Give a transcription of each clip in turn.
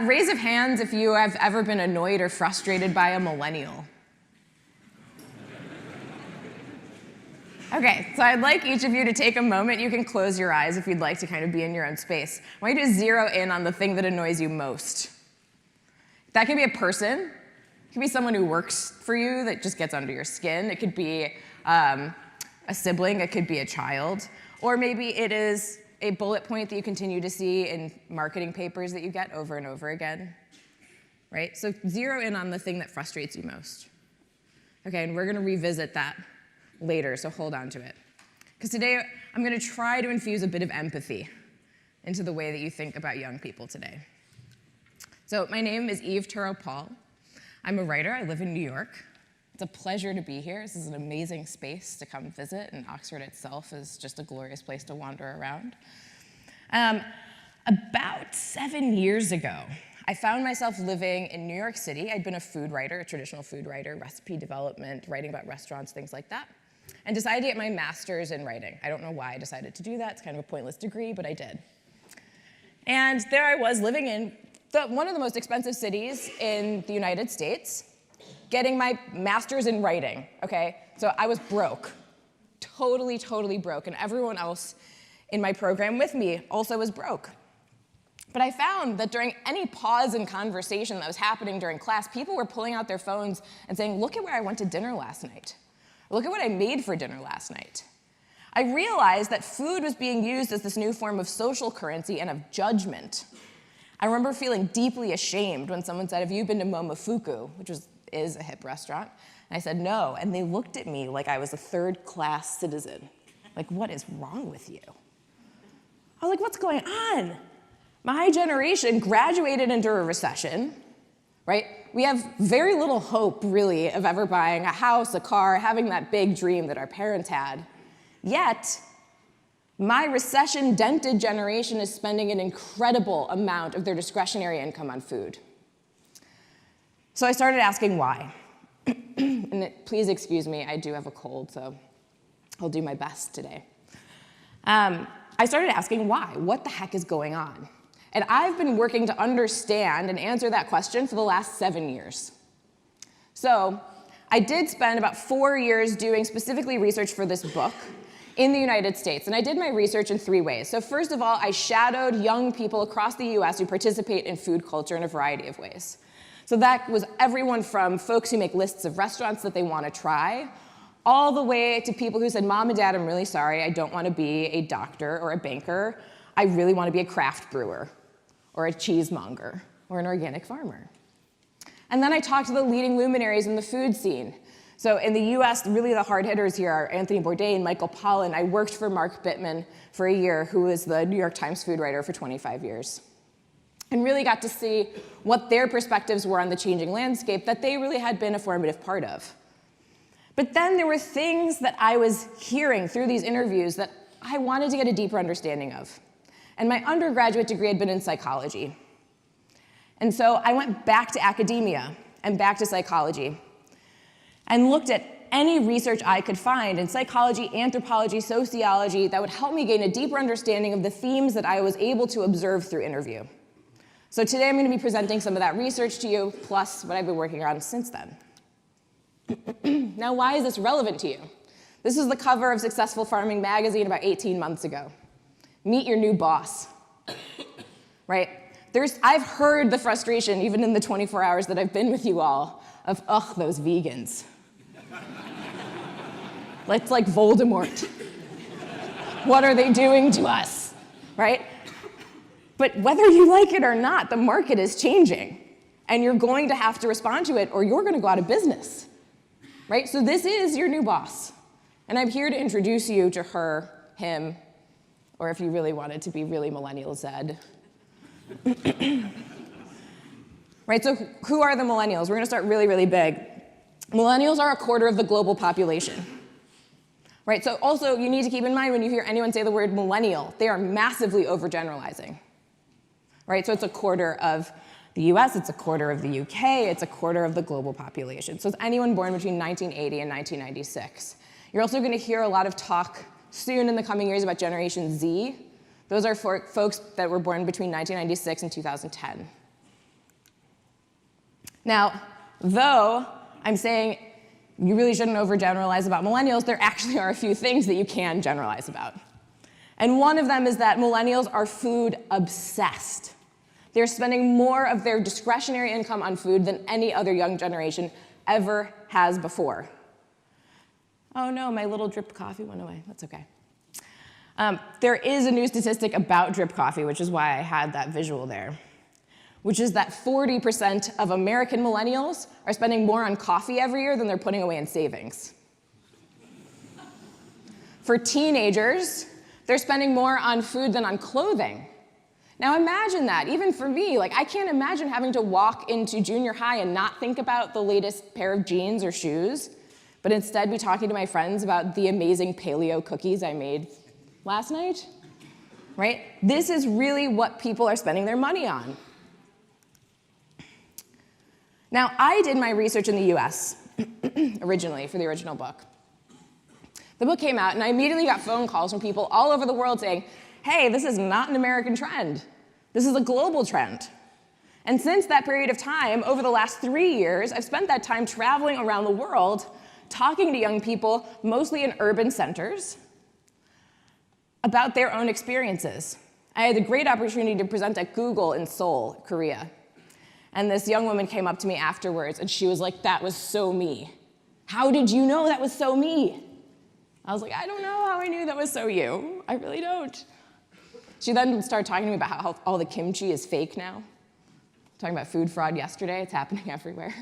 Raise of hands if you have ever been annoyed or frustrated by a millennial. Okay, so I'd like each of you to take a moment. You can close your eyes if you'd like to kind of be in your own space. I want you to zero in on the thing that annoys you most. That can be a person. It could be someone who works for you that just gets under your skin. It could be a sibling. It could be a child. Or maybe it is a bullet point that you continue to see in marketing papers that you get over and over again. Right? So zero in on the thing that frustrates you most. Okay, and we're going to revisit that later, so hold on to it. Because today, I'm going to try to infuse a bit of empathy into the way that you think about young people today. So my name is Turow Paul. I'm a writer. I live in New York. It's a pleasure to be here. This is an amazing space to come visit, and Oxford itself is just a glorious place to wander around. About 7 years ago, I found myself living in New York City. I'd been a food writer, a traditional food writer, recipe development, writing about restaurants, things like that, and decided to get my master's in writing. I don't know why I decided to do that. It's kind of a pointless degree, but I did. And there I was living in one of the most expensive cities in the United States, getting my master's in writing, okay? So I was broke, totally, totally broke, and everyone else in my program with me also was broke. But I found that during any pause in conversation that was happening during class, people were pulling out their phones and saying, look at where I went to dinner last night. Look at what I made for dinner last night. I realized that food was being used as this new form of social currency and of judgment. I remember feeling deeply ashamed when someone said, have you been to Nomophobia, which is a hip restaurant? And I said, no. And they looked at me like I was a third-class citizen. Like, what is wrong with you? I was like, what's going on? My generation graduated into a recession, right? We have very little hope, really, of ever buying a house, a car, having that big dream that our parents had. Yet, my recession-dented generation is spending an incredible amount of their discretionary income on food. So I started asking why. And please excuse me, I do have a cold, so I'll do my best today. I started asking why. What the heck is going on? And I've been working to understand and answer that question for the last 7 years. So I did spend about 4 years doing specifically research for this book in the United States. And I did my research in 3 ways. So first of all, I shadowed young people across the US who participate in food culture in a variety of ways. So that was everyone from folks who make lists of restaurants that they want to try, all the way to people who said, Mom and Dad, I'm really sorry, I don't want to be a doctor or a banker. I really want to be a craft brewer, or a cheesemonger, or an organic farmer. And then I talked to the leading luminaries in the food scene. So in the US, really the hard hitters here are Anthony Bourdain, Michael Pollan. I worked for Mark Bittman for a year, who was the New York Times food writer for 25 years. And really got to see what their perspectives were on the changing landscape that they really had been a formative part of. But then there were things that I was hearing through these interviews that I wanted to get a deeper understanding of. And my undergraduate degree had been in psychology. And so I went back to academia and back to psychology and looked at any research I could find in psychology, anthropology, sociology that would help me gain a deeper understanding of the themes that I was able to observe through interview. So today I'm going to be presenting some of that research to you, plus what I've been working on since then. Now, why is this relevant to you? This is the cover of Successful Farming magazine about 18 months ago. Meet your new boss, right? I've heard the frustration, even in the 24 hours that I've been with you all, of, ugh, those vegans. It's like Voldemort. What are they doing to us, right? But whether you like it or not, the market is changing, and you're going to have to respond to it, or you're going to go out of business, right? So this is your new boss, and I'm here to introduce you to her, him, or if you really wanted to be really millennial Zed. Right, so who are the millennials? We're going to start really, really big. Millennials are a quarter of the global population. Right, so also you need to keep in mind when you hear anyone say the word millennial, they are massively overgeneralizing. Right, so it's a quarter of the US, it's a quarter of the UK, it's a quarter of the global population. So it's anyone born between 1980 and 1996. You're also going to hear a lot of talk soon in the coming years about Generation Z. Those are folks that were born between 1996 and 2010. Now, though I'm saying you really shouldn't overgeneralize about millennials, there actually are a few things that you can generalize about. And one of them is that millennials are food obsessed. They're spending more of their discretionary income on food than any other young generation ever has before. Oh no, my little drip coffee went away. That's okay. There is a new statistic about drip coffee, which is why I had that visual there, which is that 40% of American millennials are spending more on coffee every year than they're putting away in savings. For teenagers, they're spending more on food than on clothing. Now imagine that, even for me, like I can't imagine having to walk into junior high and not think about the latest pair of jeans or shoes, but instead be talking to my friends about the amazing paleo cookies I made last night, right? This is really what people are spending their money on. Now, I did my research in the US originally for the original book. The book came out and I immediately got phone calls from people all over the world saying, hey, this is not an American trend. This is a global trend. And since that period of time, over the last 3 years, I've spent that time traveling around the world, talking to young people, mostly in urban centers, about their own experiences. I had the great opportunity to present at Google in Seoul, Korea. And this young woman came up to me afterwards, and she was like, that was so me. How did you know that was so me? I was like, I don't know how I knew that was so you. I really don't. She then started talking to me about how all the kimchi is fake now. Talking about food fraud yesterday, it's happening everywhere.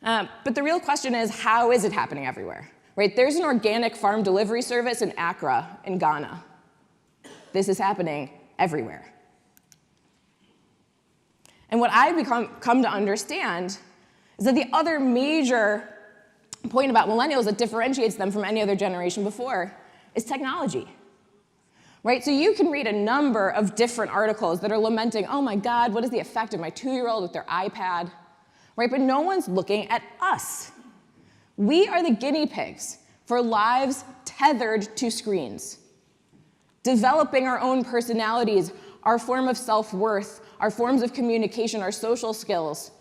But the real question is, how is it happening everywhere? Right? There's an organic farm delivery service in Accra, in Ghana. This is happening everywhere. And what I've come to understand is that the other major point about millennials that differentiates them from any other generation before is technology. Right? So you can read a number of different articles that are lamenting, oh my God, what is the effect of my 2-year-old with their iPad? Right? But no one's looking at us. We are the guinea pigs for lives tethered to screens. Developing our own personalities, our form of self-worth, our forms of communication, our social skills,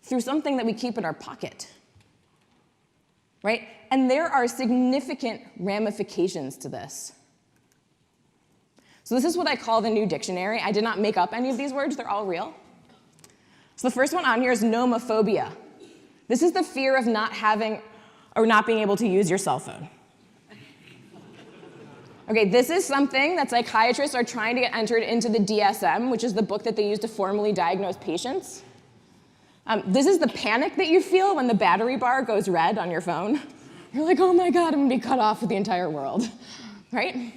through something that we keep in our pocket. Right? And there are significant ramifications to this. So this is what I call the new dictionary. I did not make up any of these words, they're all real. So the first one on here is nomophobia. This is the fear of not having or not being able to use your cell phone. Okay, this is something that psychiatrists are trying to get entered into the DSM, which is the book that they use to formally diagnose patients. This is the panic that you feel when the battery bar goes red on your phone. You're like, oh my God, I'm gonna be cut off with the entire world, right?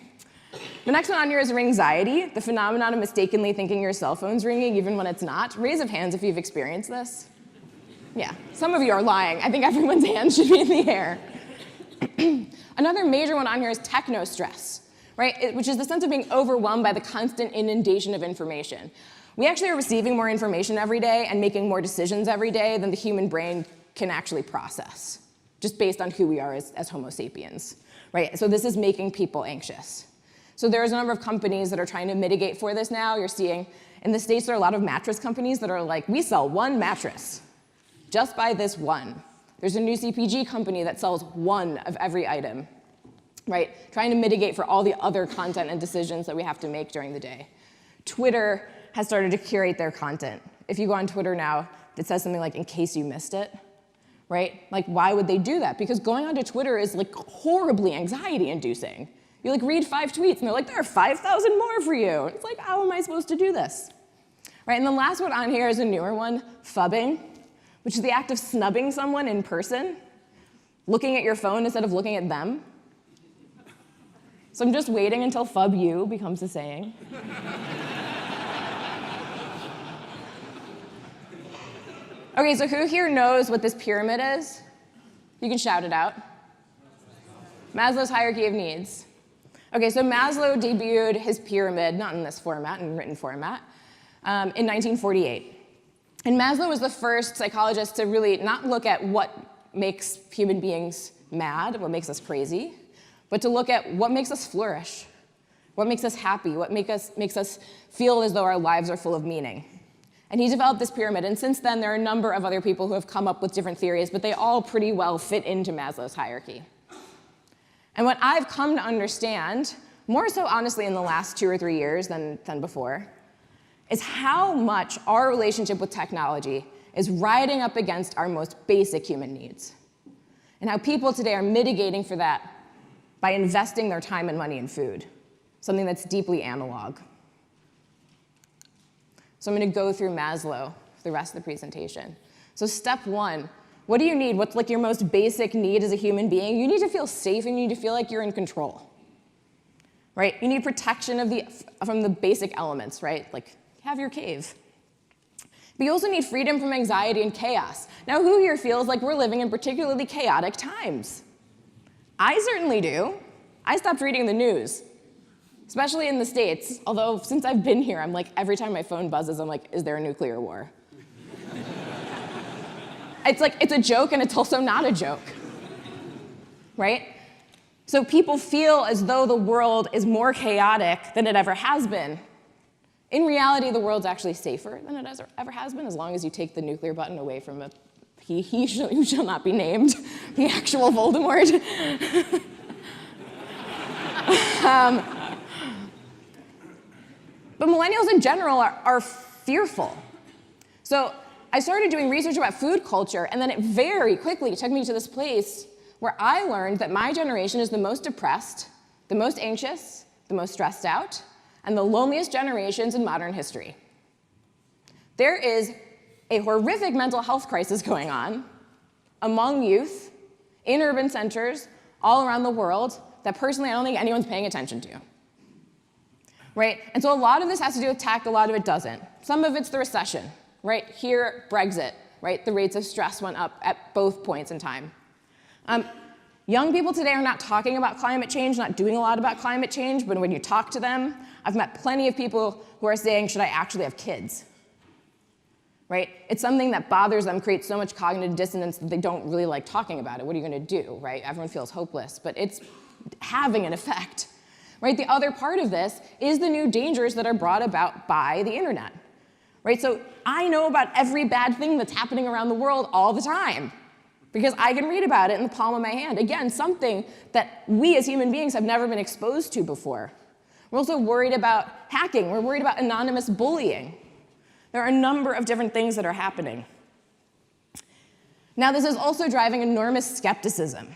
The next one on here is anxiety, the phenomenon of mistakenly thinking your cell phone's ringing even when it's not. Raise of hands if you've experienced this. Yeah, some of you are lying. I think everyone's hands should be in the air. Another major one on here is techno stress, right? Which is the sense of being overwhelmed by the constant inundation of information. We actually are receiving more information every day and making more decisions every day than the human brain can actually process, just based on who we are as Homo sapiens, right? So this is making people anxious. So there's a number of companies that are trying to mitigate for this now. You're seeing, in the States, there are a lot of mattress companies that are like, we sell one mattress. Just buy this one. There's a new CPG company that sells one of every item, right? Trying to mitigate for all the other content and decisions that we have to make during the day. Twitter has started to curate their content. If you go on Twitter now, it says something like, in case you missed it, right? Like, why would they do that? Because going onto Twitter is like horribly anxiety-inducing. You like read 5 tweets and they're like, there are 5,000 more for you. It's like, how am I supposed to do this? Right, and the last one on here is a newer one, phubbing, which is the act of snubbing someone in person, looking at your phone instead of looking at them. So I'm just waiting until phub you becomes a saying. Okay, so who here knows what this pyramid is? You can shout it out. Maslow's hierarchy of needs. Okay, so Maslow debuted his pyramid, not in this format, in written format, in 1948. And Maslow was the first psychologist to really not look at what makes human beings mad, what makes us crazy, but to look at what makes us flourish, what makes us happy, what makes us feel as though our lives are full of meaning. And he developed this pyramid, and since then there are a number of other people who have come up with different theories, but they all pretty well fit into Maslow's hierarchy. And what I've come to understand, more so honestly in the last 2 or 3 years than before, is how much our relationship with technology is riding up against our most basic human needs. And how people today are mitigating for that by investing their time and money in food, something that's deeply analog. So I'm going to go through Maslow for the rest of the presentation. So step 1, what do you need? What's like your most basic need as a human being? You need to feel safe and you need to feel like you're in control, right? You need protection from the basic elements, right? Like have your cave. But you also need freedom from anxiety and chaos. Now, who here feels like we're living in particularly chaotic times? I certainly do. I stopped reading the news, especially in the States, although since I've been here, I'm like, every time my phone buzzes, I'm like, is there a nuclear war? It's like, it's a joke and it's also not a joke, right? So people feel as though the world is more chaotic than it ever has been. In reality, the world's actually safer than it ever has been, as long as you take the nuclear button away from who shall not be named, the actual Voldemort. But millennials in general are fearful. So I started doing research about food culture, and then it very quickly took me to this place where I learned that my generation is the most depressed, the most anxious, the most stressed out, and the loneliest generations in modern history. There is a horrific mental health crisis going on among youth, in urban centers, all around the world, that personally I don't think anyone's paying attention to. Right? And so a lot of this has to do with tech, a lot of it doesn't. Some of it's the recession, right? Here, Brexit, right? The rates of stress went up at both points in time. Young people today are not talking about climate change, not doing a lot about climate change, but when you talk to them, I've met plenty of people who are saying, should I actually have kids? Right? It's something that bothers them, creates so much cognitive dissonance that they don't really like talking about it. What are you going to do, right? Everyone feels hopeless, but it's having an effect. Right? The other part of this is the new dangers that are brought about by the internet. Right? So I know about every bad thing that's happening around the world all the time because I can read about it in the palm of my hand. Again, something that we as human beings have never been exposed to before. We're also worried about hacking. We're worried about anonymous bullying. There are a number of different things that are happening. Now, this is also driving enormous skepticism.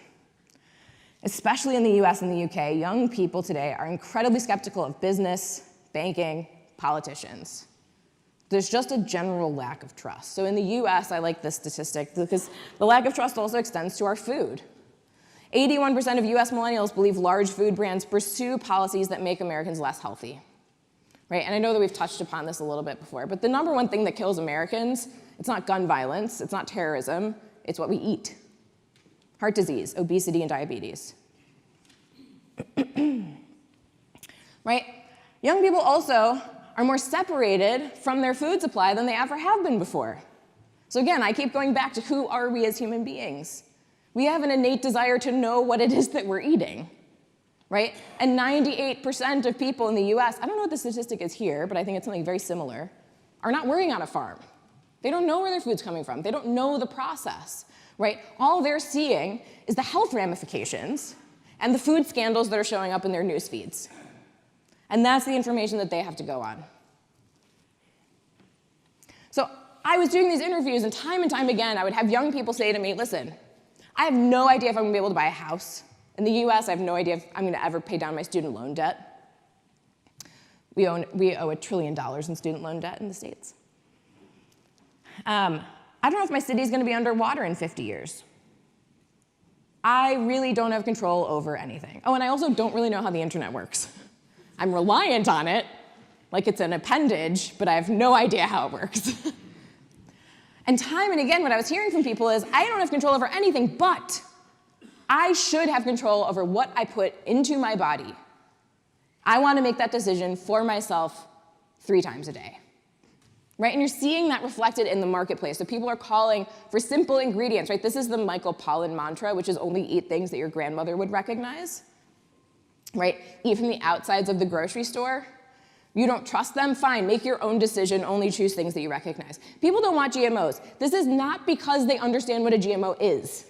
Especially in the US and the UK, young people today are incredibly skeptical of business, banking, politicians. There's just a general lack of trust. So in the US, I like this statistic because the lack of trust also extends to our food. 81% of US millennials believe large food brands pursue policies that make Americans less healthy. Right? And I know that we've touched upon this a little bit before, but the number one thing that kills Americans, it's not gun violence, it's not terrorism, it's what we eat. Heart disease, obesity, and diabetes. Right? Young people also are more separated from their food supply than they ever have been before. So again, I keep going back to who are we as human beings? We have an innate desire to know what it is that we're eating, right? And 98% of people in the US, I don't know what the statistic is here, but I think it's something very similar, are not working on a farm. They don't know where their food's coming from. They don't know the process. Right? All they're seeing is the health ramifications and the food scandals that are showing up in their news feeds. And that's the information that they have to go on. So I was doing these interviews, and time again, I would have young people say to me, listen, I have no idea if I'm going to be able to buy a house. In the US, I have no idea if I'm going to ever pay down my student loan debt. We owe $1 trillion in student loan debt in the States. I don't know if my city is going to be underwater in 50 years. I really don't have control over anything. Oh, and I also don't really know how the internet works. I'm reliant on it, like it's an appendage, but I have no idea how it works. And time and again, what I was hearing from people is, I don't have control over anything, but I should have control over what I put into my body. I want to make that decision for myself 3 times a day. Right? And you're seeing that reflected in the marketplace. So people are calling for simple ingredients, right? This is the Pollan mantra, which is only eat things that your grandmother would recognize, right? Eat from the outsides of the grocery store. You don't trust them? Fine, make your own decision, only choose things that you recognize. People don't want GMOs. This is not because they understand what a GMO is.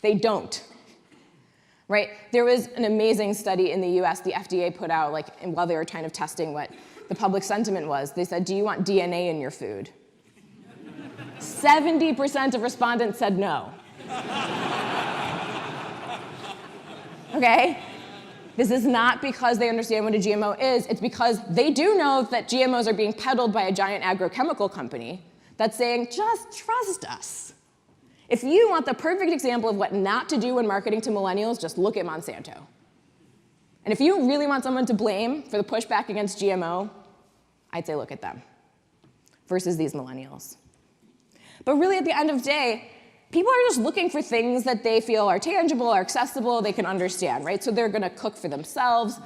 They don't. Right? There was an amazing study in the US the FDA put out while they were kind of testing what the public sentiment was. They said, do you want DNA in your food? 70% of respondents said no. Okay? This is not because they understand what a GMO is. It's because they do know that GMOs are being peddled by a giant agrochemical company that's saying, just trust us. If you want the perfect example of what not to do when marketing to millennials, just look at Monsanto. And if you really want someone to blame for the pushback against GMO, I'd say look at them versus these millennials. But really, at the end of the day, people are just looking for things that they feel are tangible, are accessible, they can understand, right? So they're going to cook for themselves.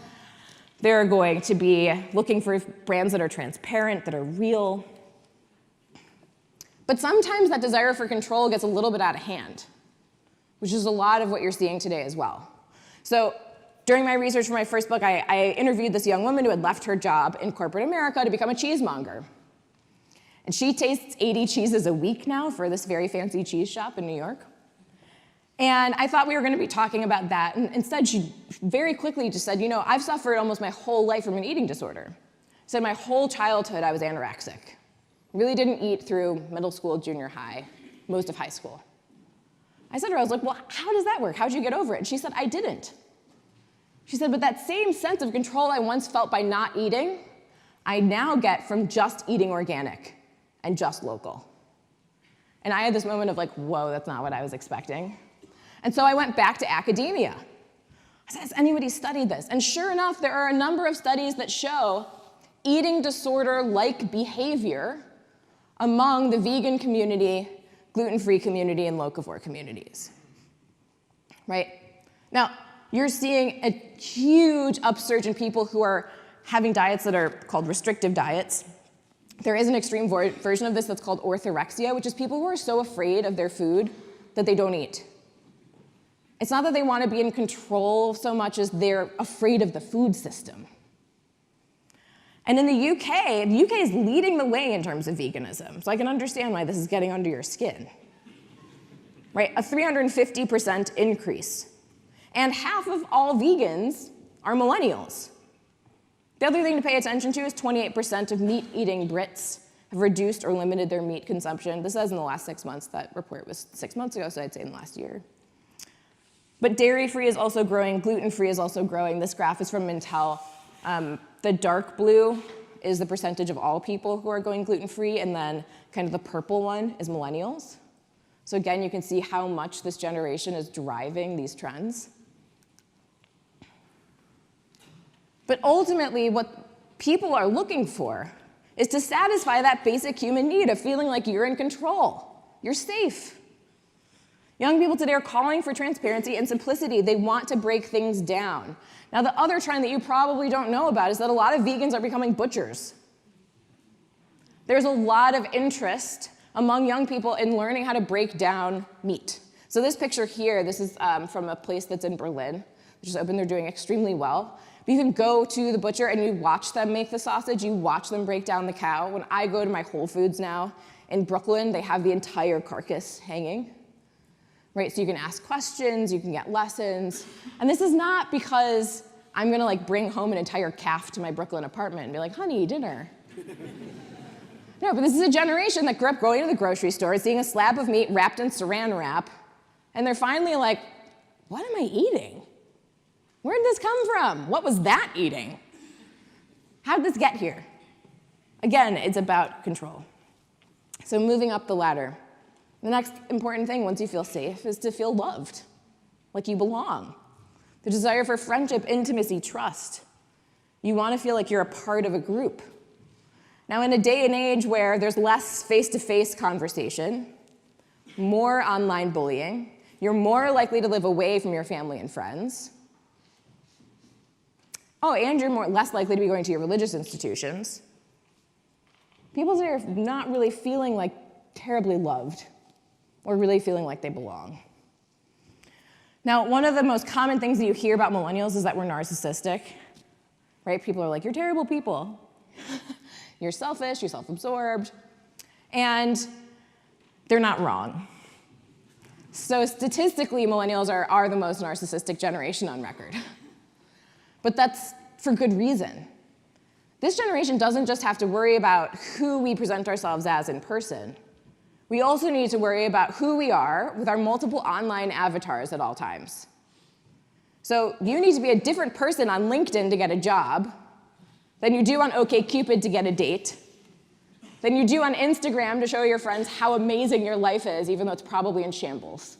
They're going to be looking for brands that are transparent, that are real. But sometimes that desire for control gets a little bit out of hand, which is a lot of what you're seeing today as well. So during my research for my first book, I interviewed this young woman who had left her job in corporate America to become a cheesemonger. And she tastes 80 cheeses a week now for this very fancy cheese shop in New York. And I thought we were going to be talking about that. And instead, she very quickly just said, I've suffered almost my whole life from an eating disorder. She said, my whole childhood, I was anorexic. Really didn't eat through middle school, junior high, most of high school. I said to her, I was like, well, how does that work? How'd you get over it? And she said, I didn't. She said, but that same sense of control I once felt by not eating, I now get from just eating organic and just local. And I had this moment of whoa, that's not what I was expecting. And so I went back to academia. I said, has anybody studied this? And sure enough, there are a number of studies that show eating disorder-like behavior among the vegan community, gluten-free community, and locavore communities, right? Now, you're seeing a huge upsurge in people who are having diets that are called restrictive diets. There is an extreme version of this that's called orthorexia, which is people who are so afraid of their food that they don't eat. It's not that they want to be in control so much as they're afraid of the food system. And in the UK is leading the way in terms of veganism, so I can understand why this is getting under your skin. Right? A 350% increase. And half of all vegans are millennials. The other thing to pay attention to is 28% of meat-eating Brits have reduced or limited their meat consumption. This says in the last 6 months. That report was 6 months ago, so I'd say in the last year. But dairy-free is also growing. Gluten-free is also growing. This graph is from Mintel. The dark blue is the percentage of all people who are going gluten-free, and then kind of the purple one is millennials. So again, you can see how much this generation is driving these trends. But ultimately, what people are looking for is to satisfy that basic human need of feeling like you're in control, you're safe. Young people today are calling for transparency and simplicity. They want to break things down. Now, the other trend that you probably don't know about is that a lot of vegans are becoming butchers. There's a lot of interest among young people in learning how to break down meat. So this picture here, this is from a place that's in Berlin, which is open. They're doing extremely well. But you can go to the butcher and you watch them make the sausage. You watch them break down the cow. When I go to my Whole Foods now in Brooklyn, they have the entire carcass hanging. Right, so you can ask questions, you can get lessons. And this is not because I'm gonna bring home an entire calf to my Brooklyn apartment and be like, honey, dinner. No, but this is a generation that grew up going to the grocery store, seeing a slab of meat wrapped in saran wrap, and they're finally like, what am I eating? Where did this come from? What was that eating? How did this get here? Again, it's about control. So moving up the ladder. The next important thing, once you feel safe, is to feel loved, like you belong. The desire for friendship, intimacy, trust. You want to feel like you're a part of a group. Now, in a day and age where there's less face-to-face conversation, more online bullying, you're more likely to live away from your family and friends. Oh, and you're less likely to be going to your religious institutions. People are not really feeling terribly loved, or really feeling like they belong. Now, one of the most common things that you hear about millennials is that we're narcissistic, right? People are like, you're terrible people. You're selfish, you're self-absorbed, and they're not wrong. So statistically, millennials are the most narcissistic generation on record. But that's for good reason. This generation doesn't just have to worry about who we present ourselves as in person. We also need to worry about who we are with our multiple online avatars at all times. So you need to be a different person on LinkedIn to get a job than you do on OkCupid to get a date, than you do on Instagram to show your friends how amazing your life is, even though it's probably in shambles.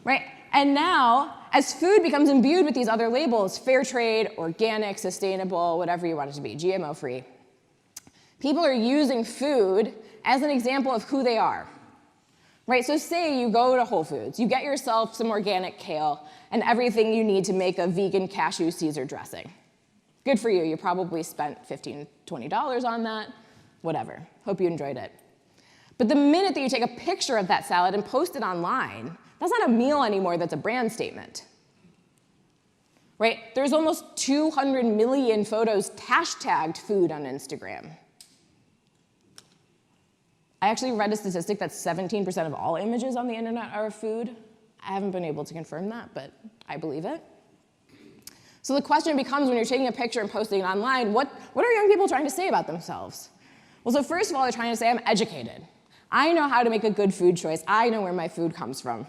Right? And now, as food becomes imbued with these other labels, fair trade, organic, sustainable, whatever you want it to be, GMO-free, people are using food as an example of who they are. Right? So say you go to Whole Foods, you get yourself some organic kale and everything you need to make a vegan cashew Caesar dressing. Good for you. You probably spent $15, $20 on that. Whatever. Hope you enjoyed it. But the minute that you take a picture of that salad and post it online, that's not a meal anymore, that's a brand statement. Right? There's almost 200 million photos hashtagged food on Instagram. I actually read a statistic that 17% of all images on the internet are of food. I haven't been able to confirm that, but I believe it. So the question becomes, when you're taking a picture and posting it online, what are young people trying to say about themselves? Well, so first of all, they're trying to say, I'm educated. I know how to make a good food choice. I know where my food comes from.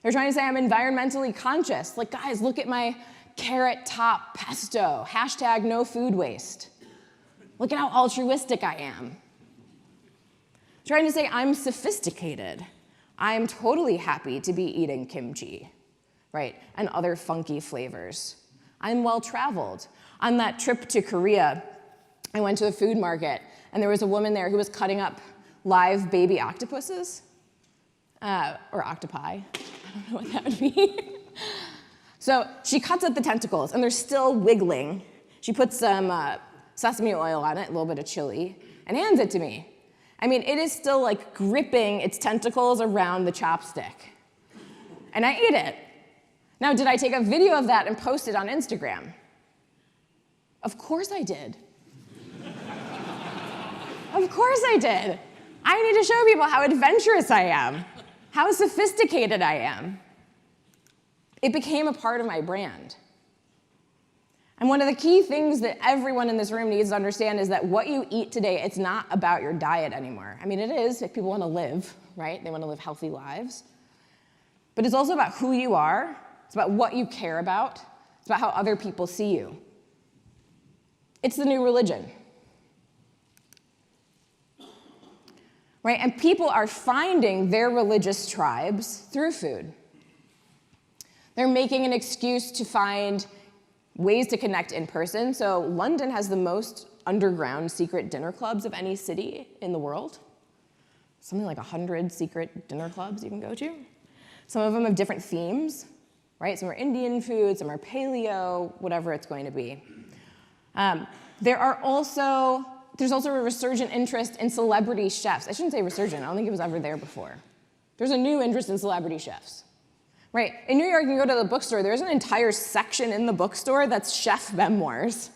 They're trying to say I'm environmentally conscious. Like, guys, look at my carrot top pesto. Hashtag no food waste. Look at how altruistic I am. Trying to say I'm sophisticated. I'm totally happy to be eating kimchi, right, and other funky flavors. I'm well-traveled. On that trip to Korea, I went to a food market, and there was a woman there who was cutting up live baby octopuses, or octopi. I don't know what that would be. So she cuts up the tentacles, and they're still wiggling. She puts some sesame oil on it, a little bit of chili, and hands it to me. I mean, it is still like gripping its tentacles around the chopstick. And I ate it. Now, did I take a video of that and post it on Instagram? Of course I did. Of course I did. I need to show people how adventurous I am, how sophisticated I am. It became a part of my brand. And one of the key things that everyone in this room needs to understand is that what you eat today, it's not about your diet anymore. I mean, it is if people want to live, right? They want to live healthy lives. But it's also about who you are. It's about what you care about. It's about how other people see you. It's the new religion. Right? And people are finding their religious tribes through food. They're making an excuse to find ways to connect in person. So London has the most underground secret dinner clubs of any city in the world. Something like 100 secret dinner clubs you can go to. Some of them have different themes, right? Some are Indian food, some are paleo, whatever it's going to be. There's also a resurgent interest in celebrity chefs. I shouldn't say resurgent, I don't think it was ever there before. There's a new interest in celebrity chefs. Right, in New York, you can go to the bookstore, there's an entire section in the bookstore that's chef memoirs.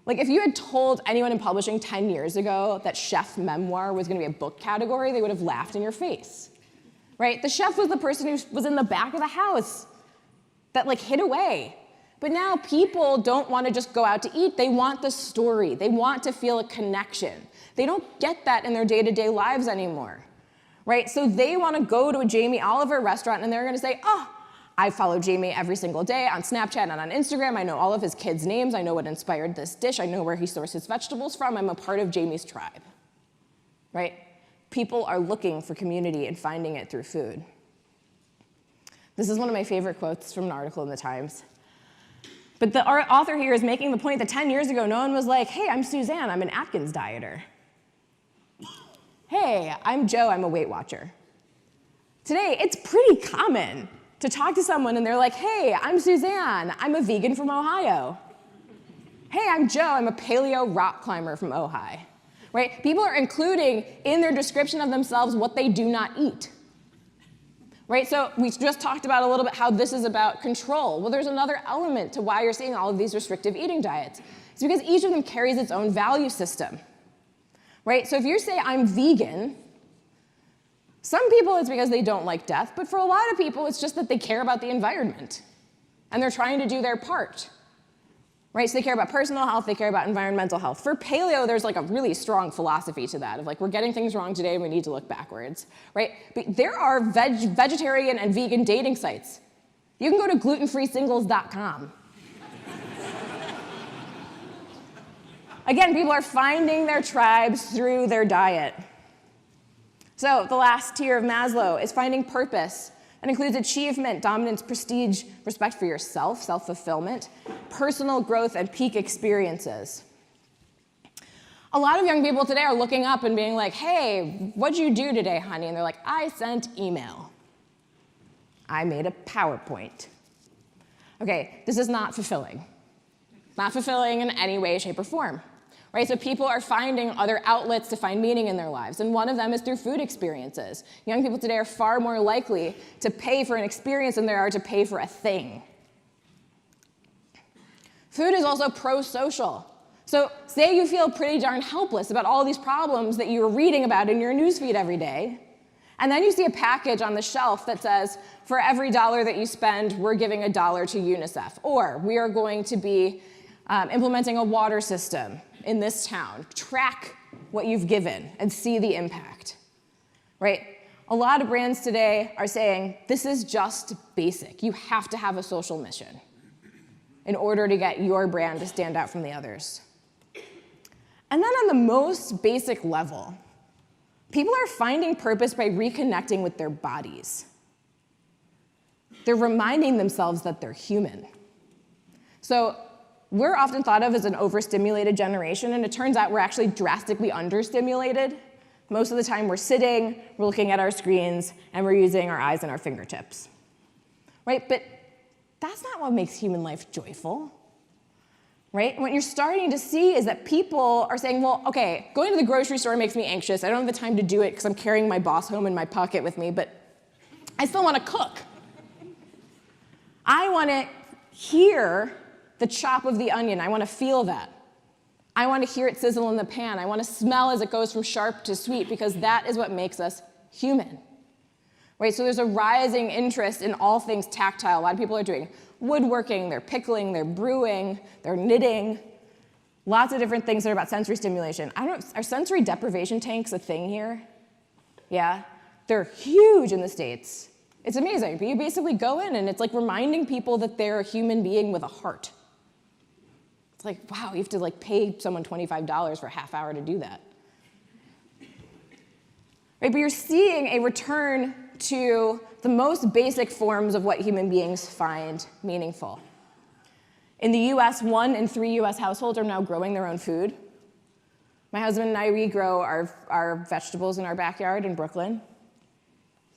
Like, if you had told anyone in publishing 10 years ago that chef memoir was gonna be a book category, they would have laughed in your face. Right, the chef was the person who was in the back of the house that like hid away. But now people don't wanna just go out to eat, they want the story, they want to feel a connection. They don't get that in their day-to-day lives anymore. Right? So they want to go to a Jamie Oliver restaurant and they're going to say, oh, I follow Jamie every single day on Snapchat and on Instagram. I know all of his kids' names. I know what inspired this dish. I know where he sourced his vegetables from. I'm a part of Jamie's tribe. Right? People are looking for community and finding it through food. This is one of my favorite quotes from an article in the Times. But the author here is making the point that 10 years ago, no one was like, hey, I'm Suzanne, I'm an Atkins dieter. Hey, I'm Joe, I'm a Weight Watcher. Today, it's pretty common to talk to someone and they're like, hey, I'm Suzanne, I'm a vegan from Ohio. Hey, I'm Joe, I'm a paleo rock climber from Ojai. Right? People are including in their description of themselves what they do not eat. right? So we just talked about a little bit how this is about control. Well, there's another element to why you're seeing all of these restrictive eating diets. It's because each of them carries its own value system, right? So if you say, I'm vegan, some people it's because they don't like death, but for a lot of people it's just that they care about the environment and they're trying to do their part, right? So they care about personal health, they care about environmental health. For paleo, there's like a really strong philosophy to that of like, we're getting things wrong today and we need to look backwards, right? But there are vegetarian and vegan dating sites. You can go to glutenfreesingles.com. Again, people are finding their tribes through their diet. So the last tier of Maslow is finding purpose. It includes achievement, dominance, prestige, respect for yourself, self-fulfillment, personal growth, and peak experiences. A lot of young people today are looking up and being like, hey, what'd you do today, honey? And they're like, I sent email. I made a PowerPoint. Okay, this is not fulfilling. Not fulfilling in any way, shape, or form. Right? So people are finding other outlets to find meaning in their lives, and one of them is through food experiences. Young people today are far more likely to pay for an experience than they are to pay for a thing. Food is also pro-social. So say you feel pretty darn helpless about all these problems that you're reading about in your newsfeed every day, and then you see a package on the shelf that says, for every $1 that you spend, we're giving $1 to UNICEF, or we are going to be implementing a water system in this town. Track what you've given and see the impact, right? A lot of brands today are saying, this is just basic. You have to have a social mission in order to get your brand to stand out from the others. And then on the most basic level, people are finding purpose by reconnecting with their bodies. They're reminding themselves that they're human. So we're often thought of as an overstimulated generation, and it turns out we're actually drastically understimulated. Most of the time we're sitting, we're looking at our screens, and we're using our eyes and our fingertips, right? But that's not what makes human life joyful, right? What you're starting to see is that people are saying, well, okay, going to the grocery store makes me anxious. I don't have the time to do it because I'm carrying my boss home in my pocket with me, but I still want to cook. I want to hear the chop of the onion. I want to feel that. I want to hear it sizzle in the pan. I want to smell as it goes from sharp to sweet, because that is what makes us human. Right? So there's a rising interest in all things tactile. A lot of people are doing woodworking, they're pickling, they're brewing, they're knitting. Lots of different things that are about sensory stimulation. I don't know, are sensory deprivation tanks a thing here? Yeah? They're huge in the States. It's amazing. But you basically go in and it's like reminding people that they're a human being with a heart. It's like, wow, you have to like pay someone $25 for a half hour to do that. Right? But you're seeing a return to the most basic forms of what human beings find meaningful. In the US, 1 in 3 US households are now growing their own food. My husband and I, we grow our vegetables in our backyard in Brooklyn.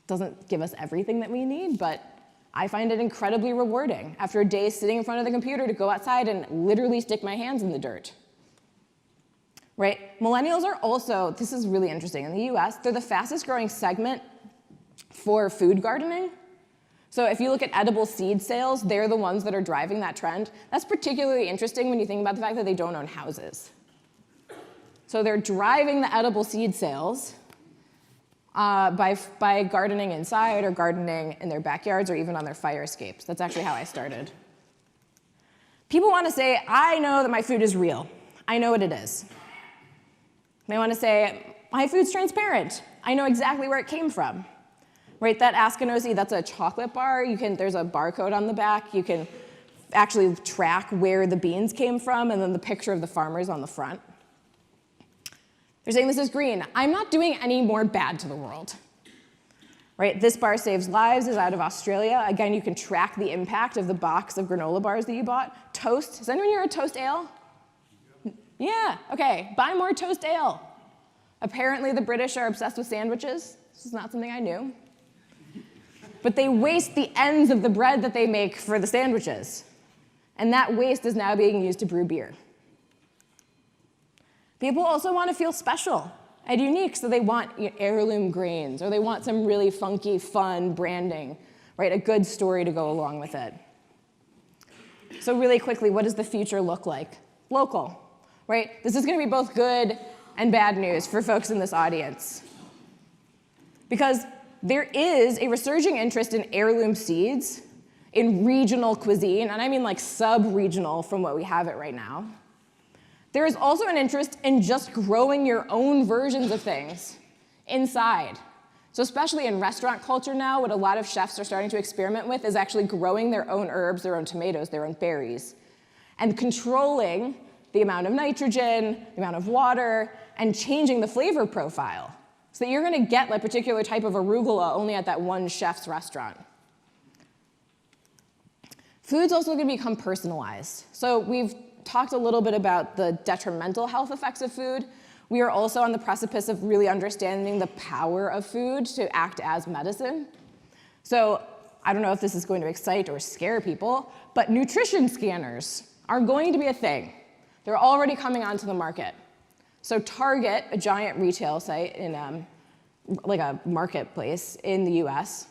Doesn't give us everything that we need, but I find it incredibly rewarding after a day sitting in front of the computer to go outside and literally stick my hands in the dirt. Right? Millennials are also, this is really interesting, in the US, they're the fastest growing segment for food gardening. So if you look at edible seed sales, they're the ones that are driving that trend. That's particularly interesting when you think about the fact that they don't own houses. So they're driving the edible seed sales by gardening inside or gardening in their backyards or even on their fire escapes. That's actually how I started. People want to say, I know that my food is real. I know what it is. They want to say, my food's transparent. I know exactly where it came from. Right, that Askinosie, that's a chocolate bar. There's a barcode on the back. You can actually track where the beans came from, and then the picture of the farmers on the front. They're saying this is green. I'm not doing any more bad to the world. Right, this bar saves lives, is out of Australia. Again, you can track the impact of the box of granola bars that you bought. Toast, is anyone here a toast ale? Yeah, okay, buy more toast ale. Apparently the British are obsessed with sandwiches. This is not something I knew. But they waste the ends of the bread that they make for the sandwiches. And that waste is now being used to brew beer. People also want to feel special and unique, so they want heirloom grains, or they want some really funky, fun branding, right? A good story to go along with it. So really quickly, what does the future look like? Local, right? This is going to be both good and bad news for folks in this audience. Because there is a resurging interest in heirloom seeds, in regional cuisine, and I mean like sub-regional from what we have it right now. There is also an interest in just growing your own versions of things inside. So especially in restaurant culture now, what a lot of chefs are starting to experiment with is actually growing their own herbs, their own tomatoes, their own berries, and controlling the amount of nitrogen, the amount of water, and changing the flavor profile so that you're going to get a particular type of arugula only at that one chef's restaurant. Food's also going to become personalized. So we've talked a little bit about the detrimental health effects of food. We are also on the precipice of really understanding the power of food to act as medicine. So I don't know if this is going to excite or scare people, but nutrition scanners are going to be a thing. They're already coming onto the market. So Target, a giant retail site in like a marketplace in the US,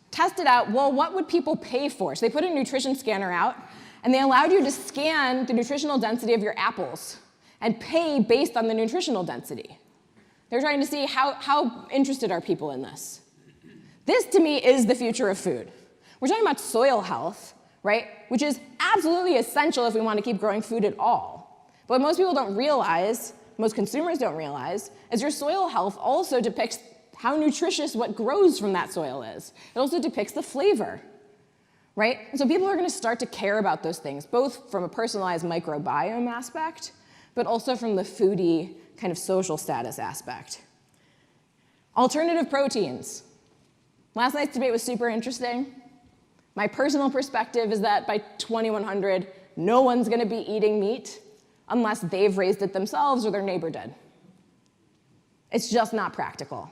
tested out, well, what would people pay for? So they put a nutrition scanner out, and they allowed you to scan the nutritional density of your apples and pay based on the nutritional density. They're trying to see how interested are people in this. This, to me, is the future of food. We're talking about soil health, right, which is absolutely essential if we want to keep growing food at all. But what most people don't realize, most consumers don't realize, is your soil health also depicts how nutritious what grows from that soil is. It also depicts the flavor, right? And so people are going to start to care about those things, both from a personalized microbiome aspect, but also from the foodie kind of social status aspect. Alternative proteins. Last night's debate was super interesting. My personal perspective is that by 2100, no one's going to be eating meat unless they've raised it themselves or their neighbor did. It's just not practical.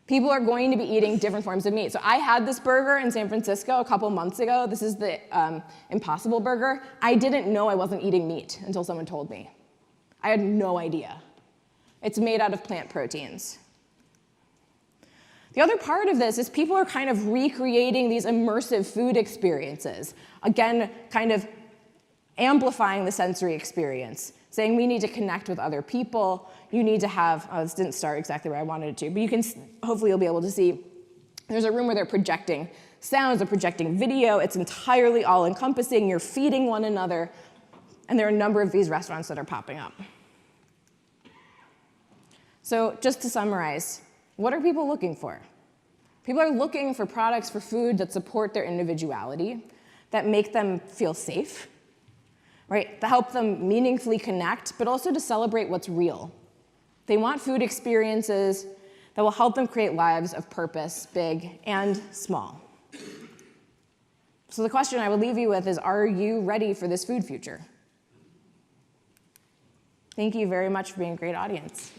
People are going to be eating different forms of meat. So I had this burger in San Francisco a couple months ago. This is the Impossible Burger. I didn't know I wasn't eating meat until someone told me. I had no idea. It's made out of plant proteins. The other part of this is people are kind of recreating these immersive food experiences. Again, kind of amplifying the sensory experience, saying we need to connect with other people. You need to have, this didn't start exactly where I wanted it to, but you can, hopefully you'll be able to see, there's a room where they're projecting sounds, they're projecting video. It's entirely all-encompassing. You're feeding one another. And there are a number of these restaurants that are popping up. So just to summarize, what are people looking for? People are looking for products for food that support their individuality, that make them feel safe, right? That help them meaningfully connect, but also to celebrate what's real. They want food experiences that will help them create lives of purpose, big and small. So the question I would leave you with is, are you ready for this food future? Thank you very much for being a great audience.